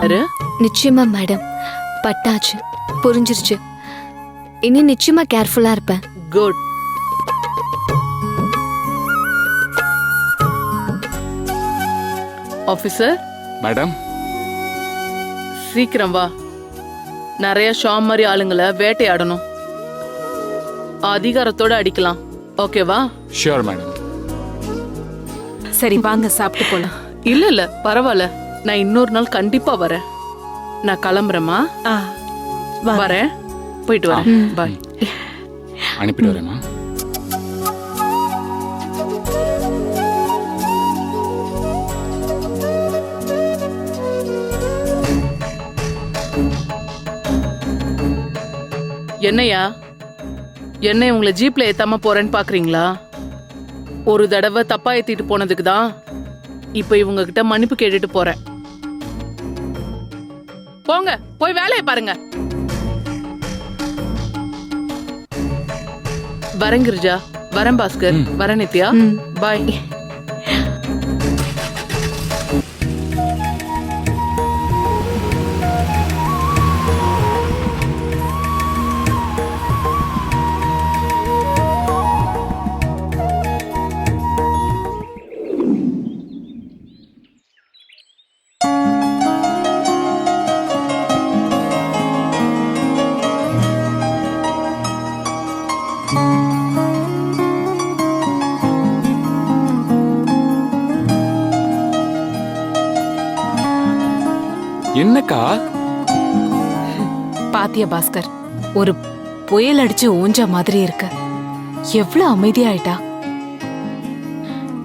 பாரு. நிச்சயமா மேடம், பட்டாச்சு, புரிஞ்சிருச்சு. இனி நிச்சயமா கேர்ஃபுல்லா இருப்பேன். குட். ஆபீசர் மேடம், சீக்கிரம் வா. நிறைய ஷாம் மாதிரி ஆளுங்களை வேட்டையாடணும். அதிகாரத்தோட அடிக்கலாம். ஓகேவா? Sure madam. சரி வாங்க சாப்பிட்டு போலாம். இல்ல பரவாயில்ல, நான் இன்னொரு நாள் கண்டிப்பா வரேன். நான் கிளம்புறேம்மா. வரேன், போயிட்டு வரேன். பாய். அனுப்பிட்டு வரேம்மா. என்னையா, என்னை உங்களை ஜீப்ல ஏத்தாம போறேன்னு பாக்குறீங்களா? ஒரு தடவை தப்பா ஏத்திட்டு போனதுக்கு தான் இப்ப இவங்க கிட்ட மன்னிப்பு கேட்டுட்டு போறேன். போங்க, போய் வேலையை பாருங்க. வரேன் கிரிஜா, வரேன் பாஸ்கர், வரேன் நித்யா. பாய். என்னக்கா? பாத்தியா பாஸ்கர், ஒரு புயல் அடிச்சு ஊஞ்ச மாதிரி இருக்கு. எவ்வளவு அமைதியாயிட்டா.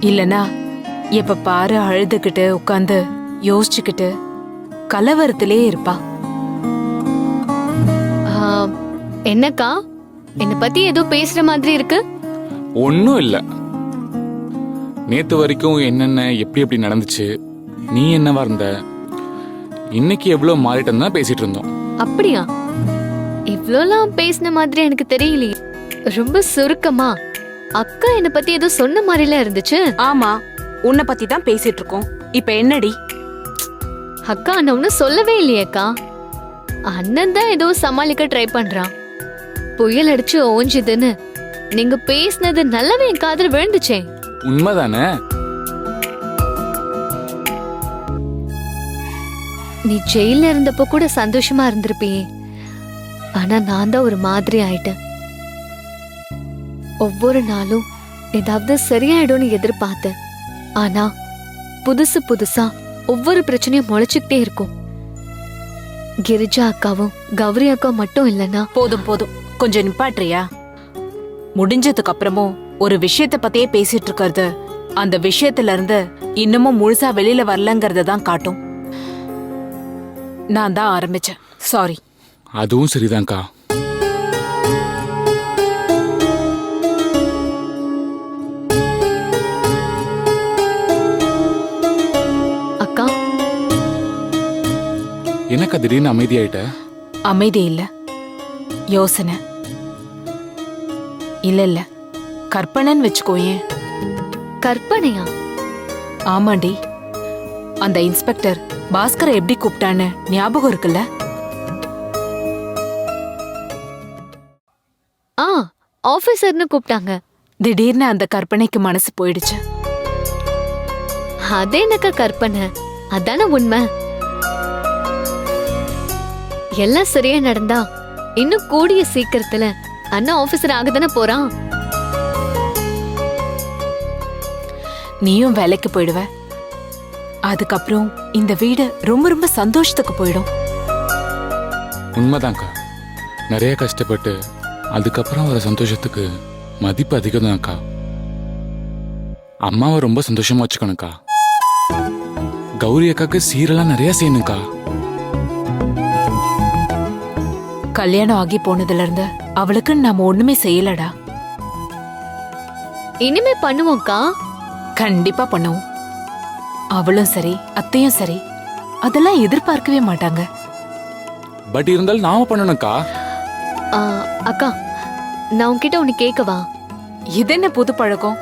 இல்லனா எப்ப பாரு அழுதுகிட்டு உட்கார்ந்து யோசிச்சுக்கிட்டு கலவரத்திலே இருப்பா. என்னக்கா, என்ன பத்தி ஏதோ பேசுற மாதிரி இருக்கு? ஒன்னும் இல்ல. நேத்து வரைக்கும் என்னென்ன எப்படி எப்படி நடந்துச்சு, நீ என்னவா இருந்த, இன்னைக்கு எவ்வளவு மாறிட்டேன்னு தான் பேசிட்டு இருந்தோம். அப்படியா? இவ்ளோலாம் பேசின மாதிரி எனக்கு தெரியலையே. ரொம்ப சுருக்கமா அக்கா என்ன பத்தி ஏதோ சொன்ன மாதிரில இருந்துச்சு. ஆமா, உன்னை பத்தி தான் பேசிட்டு இருக்கோம். இப்ப என்னடி? அக்கா நான் ஒன்னும் சொல்லவே இல்லையேக்கா. அண்ணன் தான் ஏதோ சமாளிக்க ட்ரை பண்றான். புயல் அடிச்சு ஓஞ்சுதுன்னு நீங்க பேசினது நல்லாவே என் காதுல விழுந்துச்சே. உண்மைதானே? நீ ஜெயில இருந்தப்போ கூட சந்தோஷமா இருந்திருப்பியே. ஆனா நான் தான் ஒரு மாதிரி ஆயிட்டேன். ஒவ்வொரு நாளும் ஏதாவது சரியாயிடும்னு எதிர்பார்த்தேன். ஆனா புதுசு புதுசா ஒவ்வொரு பிரச்சனையும் முளைச்சுக்கிட்டே இருக்கும். கிரிஜா அக்காவும் கௌரி அக்கா மட்டும் இல்லனா. போதும் போதும், கொஞ்சம் நிப்பாட்றியா? முடிஞ்சதுக்கு அப்புறமும் ஒரு விஷயத்த பத்தியே பேசிட்டு இருக்கிறது அந்த விஷயத்துல இருந்து இன்னமும் முழுசா வெளியில வரலங்கறத தான் காட்டும். நான் தான் ஆரம்பிச்சேன், சாரி. அதுவும் சரிதான்க்கா. அக்கா, என்னக்கா திடீர்னு அமைதியாயிட்ட? அமைதி இல்ல, யோசனை. இல்ல கற்பனைன்னு வச்சுக்கோயேன். கற்பனையா? ஆமாண்டி, அந்த இன்ஸ்பெக்டர் பாஸ்கரை எப்படி கூப்பிட்டான்னு ஞாபகம் இருக்குல்ல? ஆபீசர்னு கூப்பிட்டாங்க. திடீர்னு அந்த கற்பனைக்கு மனசு போயிடுச்சு. அதே என்னக்கா கற்பனை, அதான உண்மை. எல்லாம் சரியா நடந்தா இன்னும் கூடிய சீக்கிரத்துல அண்ணா ஆபீசர் ஆகதானே போறான். நீயும் வேலைக்கு போயிடுவ. அதுக்கப்புறம் இந்த வீடு ரொம்ப ரொம்ப சந்தோஷத்துக்கு போயிடும். உண்மைதான்க்கா. நிறைய கஷ்டப்பட்டு அதுக்கப்புறம் வர சந்தோஷத்துக்கு மதிப்பு அதிகம் தான்க்கா. அம்மாவை ரொம்ப சந்தோஷமா வச்சுக்கணும்க்கா. கௌரி அக்காக்கு சீரெல்லாம் நிறைய செய்யணும்க்கா. கல்யாணம் ஆகி போனதுல இருந்து அவளுக்கு நாம ஒண்ணுமே செய்யலடா. இனிமே பண்ணுவோம்க்கா. கண்டிப்பா பண்ணுவோம். அவளும் சரி அத்தையும் சரி அதெல்லாம் எதிர்பார்க்கவே மாட்டாங்க. பட் இருந்தாலும் நாம பண்ணணும்க்கா. அக்கா, நான் உன்கிட்ட ஒன்னு கேட்கவா? இது என்ன புது பழக்கம்?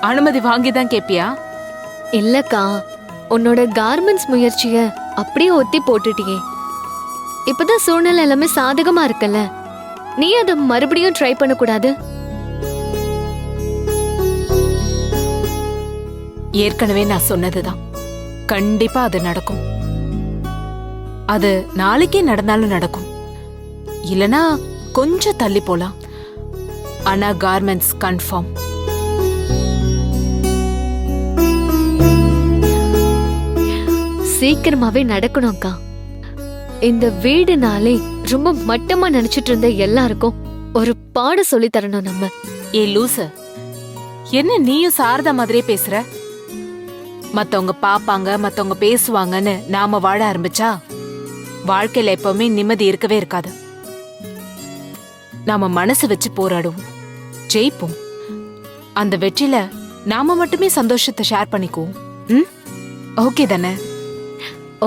அனுமதி வாங்கிதான் கேப்பியா? இல்லக்கா, உன்னோட கார்மெண்ட்ஸ் முயற்சிய அப்படியே ஒத்தி போட்டுட்டியே. இப்பதான் சூழ்நிலை எல்லாமே சாதகமா இருக்குல்ல, நீ அதை மறுபடியும் ட்ரை பண்ண கூடாது? ஏற்கனவே நான் சொன்னதுதான், கண்டிப்பா அது நடக்கும். அது நாளைக்கே நடந்தாலும் நடக்கும், இல்லனா கொஞ்சம் தள்ளி போலாம். ஆனா கார்மெண்ட்ஸ் கன்ஃபார்ம். சீக்கிரமாவே நடக்கணும்க்கா. இந்த வீடுனாலே ரொம்ப மட்டமா நினைச்சிட்டு இருந்த எல்லாருக்கும் ஒரு பாடம் சொல்லி தரணும் நம்ம. ஏ லூசு, என்ன நீயும் சாரதா மாதிரியே பேசுற? மத்தவங்க பாப்பாங்க, மத்தவங்க பேசுவாங்கன்னு நாம வாழ ஆரம்பிச்சா வாழ்க்கையில எப்பவுமே நிம்மதி இருக்கவே இருக்காது. நாம மனசு வச்சு போராடுவோம், ஜெயிப்போம். அந்த வெற்றில நாம மட்டுமே சந்தோஷத்தை ஷேர் பண்ணிக்குவோம். ஓகே தானே?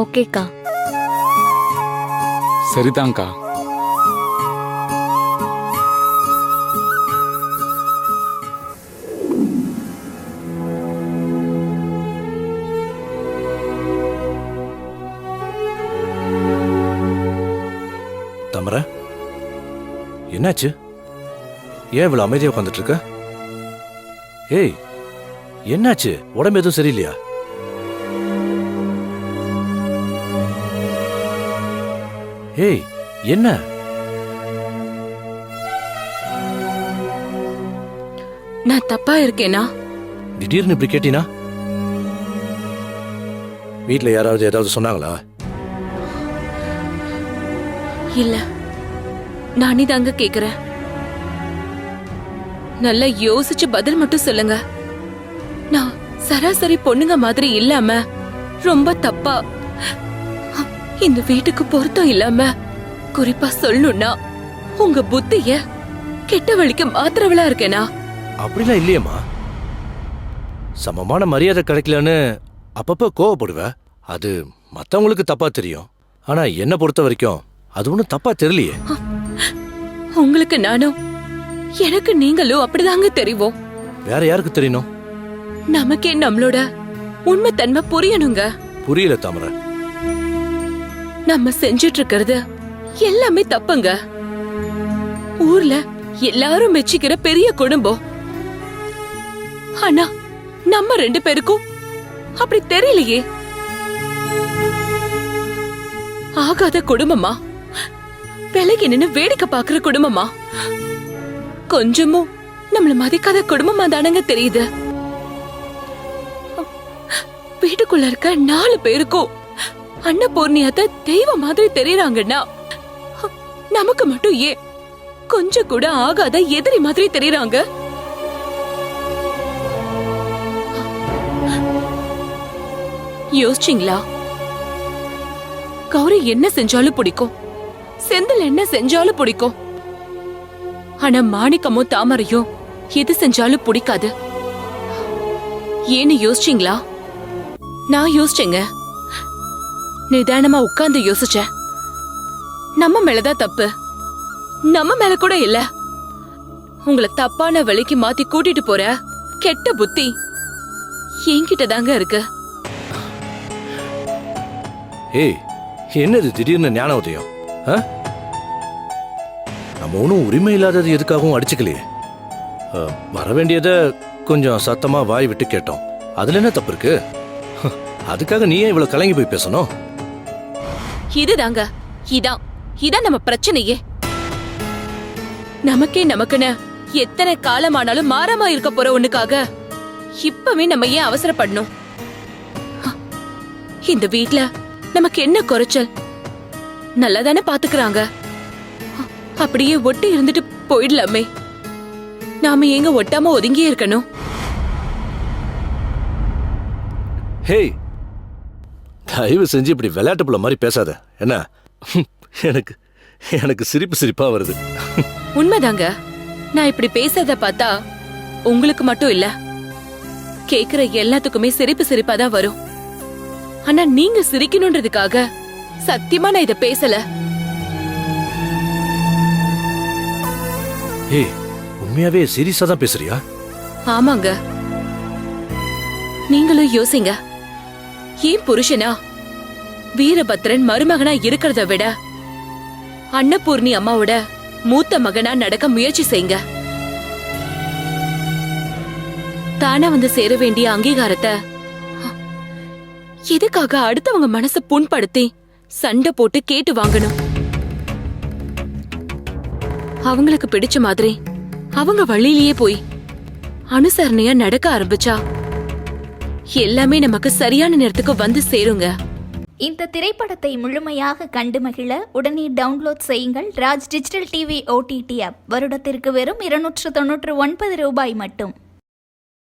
ஓகேக்கா. சரிதான்க்கா. தமர, என்னாச்சு? ஏன் இவ்வளவு அமைதியா உட்காந்துட்டு இருக்க? ஏய், என்னாச்சு? உடம்பு எதுவும் சரியில்லையா? ஏய், என்ன? நான் தப்பா இருக்கேனா? திடீர்னு இப்படி கேட்டினா? வீட்ல யாராவது ஏதாவது சொன்னாங்களா? இல்ல, நானே தாங்க கேக்குறேன். நல்லா யோசிச்சு பதில் மட்டும் சொல்லுங்க. நான் சராசரி பொண்ணுங்க மாதிரி இல்லாம ரொம்ப தப்பா, இந்த வீட்டுக்கு பொருத்தம் இல்லாம, குறிப்பா சொல்லணும்னா உங்க புத்திய கெட்ட வழிக்கு மாத்திரவளா இருக்கேனா? அப்படிலாம் இல்லையம்மா. சமமான மரியாதை கிடைக்கலன்னு அப்பப்ப கோவப்படுவ. அது மத்தவங்களுக்கு தப்பா தெரியும். ஆனா என்ன பொறுத்த வரைக்கும் அது ஒண்ணும் தப்பா தெரியலையே. உங்களுக்கு நானும், எனக்கு நீங்களும் அப்படிதாங்க தெரியும். வேற யாருக்கு தெரியணும்? நமக்கே நம்மளோட உண்மை தன்மை புரியணுங்க. புரியல தாமரை. நம்ம செஞ்சிட்டு இருக்கிறது எல்லாமே தப்புங்க. ஊர்ல எல்லாரும் மெச்சிக்கிற பெரிய குடும்பம். ஆனா நம்ம 2 பேருக்கும் அப்படி தெரியலையே. ஆகாத குடும்பமா, விலகி நின்னு வேடிக்கை பாக்குற குடும்பமா, கொஞ்சமும் நம்மள மதிக்காத குடும்பமா தானங்க தெரியுது. வீட்டுக்குள்ள இருக்க 4 பேருக்கும் அன்னபூர்ணியாத்த தெய்வம் மாதிரி தெரியறாங்கன்னா, நமக்கு மட்டும் ஏன் கொஞ்சம் கூட ஆகாத எதிரி மாதிரி தெரியறாங்க? யோசிச்சிங்களா? கௌரி என்ன செஞ்சாலும் பிடிக்கும், செந்தில் என்ன செஞ்சாலும் பிடிக்கும். ஆனா மாணிக்கமும் தாமரையும் எது செஞ்சாலும் பிடிக்காது. ஏன்னு யோசிச்சிங்களா? நான் யோசிச்சேங்க. நிதானமா உட்கார்ந்து யோசிச்சேன். நம்ம மேலதான் தப்பு, நம்ம மேல கூட இல்ல. உங்களை தப்பான வழிக்கு மாத்தி கூட்டிட்டு போற கெட்ட புத்தி என்கிட்ட தாங்க இருக்கு. ஏய், என்னது திடீர்னு ஞான உதயம்? நம்ம ஒன்றும் உரிமை இல்லாதது எதுக்காகவும் அடிச்சுக்கலையே. வர வேண்டியதை கொஞ்சம் சத்தமா வாய் விட்டு கேட்டோம். அதுல என்ன தப்பு இருக்கு? அதுக்காக நீ ஏன் இவ்வளவு கலங்கி போய் பேசணும்? இதுதாங்க, இதான் நம்ம பிரச்சனையே. நமக்குன்னு எத்தனை காலமானாலும் மாறாம இருக்க போற ஒண்ணுக்காக இப்பவே நம்ம ஏன் அவசரப்படணும்? இந்த வீட்ல நமக்கு என்ன குறைச்சல்? நல்லாதானே பாத்துக்கிறாங்க. அப்படியே ஒட்டி இருந்துட்டு போயிடலாமே. நாம எங்க ஒட்டாம ஒதுங்கியே இருக்கணும்? ஹேய், தயவு செஞ்சு இப்படி விளையாட்டு புள்ள மாதிரி பேசாத. என்ன? எனக்கு சிரிப்பா வருது. உண்மைதாங்க. நான் இப்படி பேசுறத பார்த்தா உங்களுக்கு மட்டும் இல்ல, கேக்குற எல்லாத்துக்குமே சிரிப்பா தான் வரும். ஆனா நீங்க சிரிக்கணும்ன்றதுக்காக சத்தியமா நான் இத பேசல. ஏய், உண்மையாவே சீரியஸா தான் பேசுறியா? ஆமாங்க. நீங்களும் யோசிங்க. ஏன் புருஷனா வீரபத்ரன் மருமகனா இருக்கிறத விட அன்னபூர்ணி அம்மாவோட மூத்த மகனா நடக்க முயற்சி செய்யுங்க. தானா வந்து சேர வேண்டிய அங்கீகாரத்தை எதுக்காக அடுத்தவங்க மனசை புண்படுத்தி சண்டை போட்டு கேட்டு வாங்கணும்? அவங்களுக்கு பிடிச்ச மாதிரி அவங்க வழியிலேயே போய் அனுசரணையா நடக்க ஆரம்பிச்சா எல்லாமே நமக்கு சரியான நேரத்துக்கு வந்து சேருங்க. இந்த திரைப்படத்தை முழுமையாக கண்டு மகிழ உடனே டவுன்லோட் செய்யுங்கள் Raj digital TV OTT app. வருடத்திற்கு வெறும் 299 ரூபாய் மட்டும்.